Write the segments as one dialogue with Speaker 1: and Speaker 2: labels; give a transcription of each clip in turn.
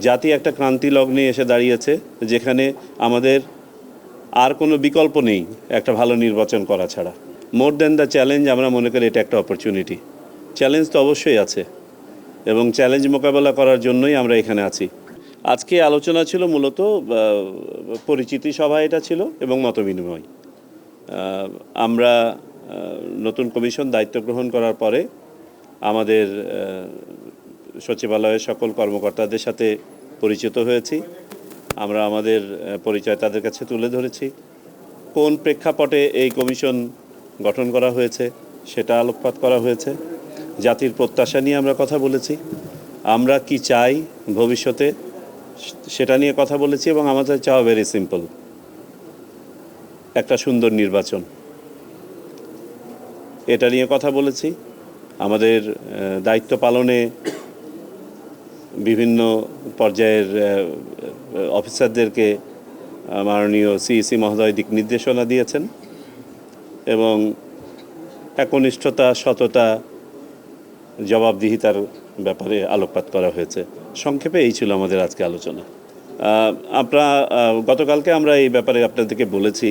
Speaker 1: জাতি একটা ক্রান্তি লগ্নে এসে দাঁড়িয়েছে, যেখানে আমাদের আর কোনো বিকল্প নেই একটা ভালো নির্বাচন করা ছাড়া। মোর দ্যান দ্য চ্যালেঞ্জ আমরা মনে করি এটা একটা অপরচুনিটি। চ্যালেঞ্জ তো অবশ্যই আছে এবং চ্যালেঞ্জ মোকাবেলা করার জন্যই আমরা এখানে আছি। আজকে আলোচনা ছিল মূলত পরিচিতি সভা এটা ছিল এবং মতবিনিময়। আমরা নতুন কমিশন দায়িত্ব গ্রহণ করার পরে আমাদের সচিবালয়ের সকল কর্মকর্তাদের সাথে পরিচিত হয়েছি। আমরা আমাদের পরিচয় তাদের কাছে তুলে ধরেছি। কোন প্রেক্ষাপটে এই কমিশন গঠন করা হয়েছে সেটা আলোকপাত করা হয়েছে। জাতির প্রত্যাশা নিয়ে আমরা কথা বলেছি, আমরা কি চাই ভবিষ্যতে সেটা নিয়ে কথা বলেছি এবং আমাদের চাওয়া ভেরি সিম্পল, একটা সুন্দর নির্বাচন। এটা নিয়ে কথা বলেছি। আমাদের দায়িত্ব পালনে বিভিন্ন পর্যায়ের অফিসারদেরকে মাননীয় সিইসি মহোদয় দিক নির্দেশনা দিয়েছেন এবং একনিষ্ঠতা, সততা, জবাবদিহিতার ব্যাপারে আলোকপাত করা হয়েছে। সংক্ষেপে এই ছিল আমাদের আজকে আলোচনা। গতকালকে আমরা এই ব্যাপারে আপনাদেরকে বলেছি,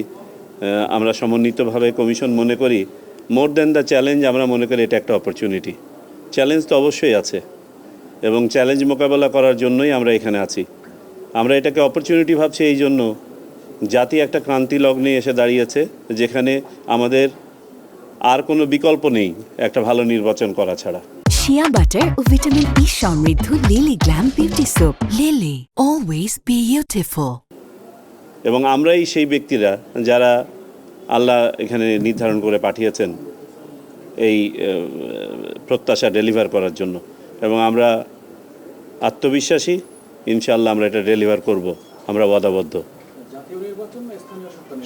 Speaker 1: আমরা সমন্বিতভাবে কমিশন মনে করি মোর দ্যান দ্য চ্যালেঞ্জ আমরা মনে করি এটা একটা অপরচুনিটি। চ্যালেঞ্জ তো অবশ্যই আছে এবং চ্যালেঞ্জ মোকাবেলা করার জন্যই আমরা এখানে আছি। আমরা এটাকে অপরচুনিটি ভাবছি এই জন্য, জাতি একটা ক্রান্তি লগ্নে এসে দাঁড়িয়েছে, যেখানে আমাদের আর কোনো বিকল্প নেই একটা ভালো নির্বাচন করা ছাড়া।
Speaker 2: শিয়া বাটার ও ভিটামিন ই সমৃদ্ধ lily glam beauty soap. Lily, always beautiful.
Speaker 1: এবং আমরাই সেই ব্যক্তিরা যারা আল্লাহ এখানে নির্ধারণ করে পাঠিয়েছেন এই প্রত্যাশা ডেলিভার করার জন্য, এবং আমরা আত্মবিশ্বাসী, ইনশাআল্লাহ আমরা এটা ডেলিভার করব। আমরা ওয়াদাবদ্ধ।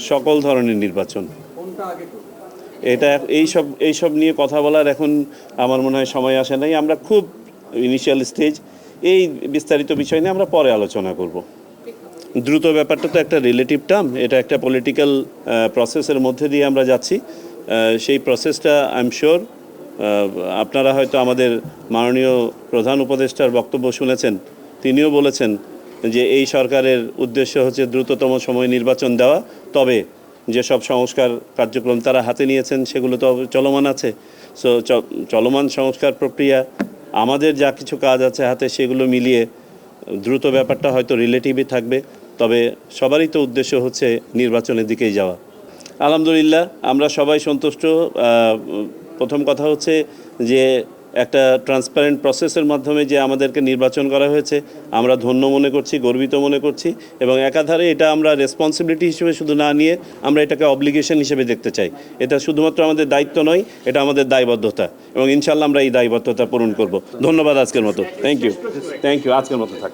Speaker 1: সকল ধরনের নির্বাচন, এটা এইসব নিয়ে কথা বলার এখন আমার মনে হয় সময় আসে নাই। আমরা খুব ইনিশিয়াল স্টেজ, এই বিস্তারিত বিষয় নিয়ে আমরা পরে আলোচনা করব। দ্রুত ব্যাপারটা তো একটা রিলেটিভ টার্ম, এটা একটা পলিটিক্যাল প্রসেসের মধ্যে দিয়ে আমরা যাচ্ছি। সেই প্রসেসটা আই এম শিওর আপনারা হয়তো আমাদের মাননীয় প্রধান উপদেষ্টার বক্তব্য শুনেছেন। তিনিও বলেছেন যে এই সরকারের উদ্দেশ্য হচ্ছে দ্রুততম সময়ে নির্বাচন দেওয়া, তবে যেসব সংস্কার কার্যক্রম তারা হাতে নিয়েছেন সেগুলো তো চলমান আছে। সো চলমান সংস্কার প্রক্রিয়া, আমাদের যা কিছু কাজ আছে হাতে, সেগুলো মিলিয়ে দ্রুত ব্যাপারটা হয়তো রিলেটিভই থাকবে, তবে সবারই তো উদ্দেশ্য হচ্ছে নির্বাচনের দিকেই যাওয়া। আলহামদুলিল্লাহ আমরা সবাই সন্তুষ্ট। প্রথম কথা হচ্ছে যে একটা ট্রান্সপারেন্ট প্রসেসের মাধ্যমে যে আমাদেরকে নির্বাচন করা হয়েছে, আমরা ধন্য মনে করছি, গর্বিত মনে করছি, এবং একাধারে এটা আমরা রেসপন্সিবিলিটি হিসেবে শুধু না নিয়ে আমরা এটাকে অব্লিগেশন হিসেবে দেখতে চাই। এটা শুধুমাত্র আমাদের দায়িত্ব নয়, এটা আমাদের দায়বদ্ধতা, এবং ইনশাআল্লাহ আমরা এই দায়বদ্ধতা পূরণ করব। ধন্যবাদ আজকের মতো। Thank you. আজকের মতো থাক।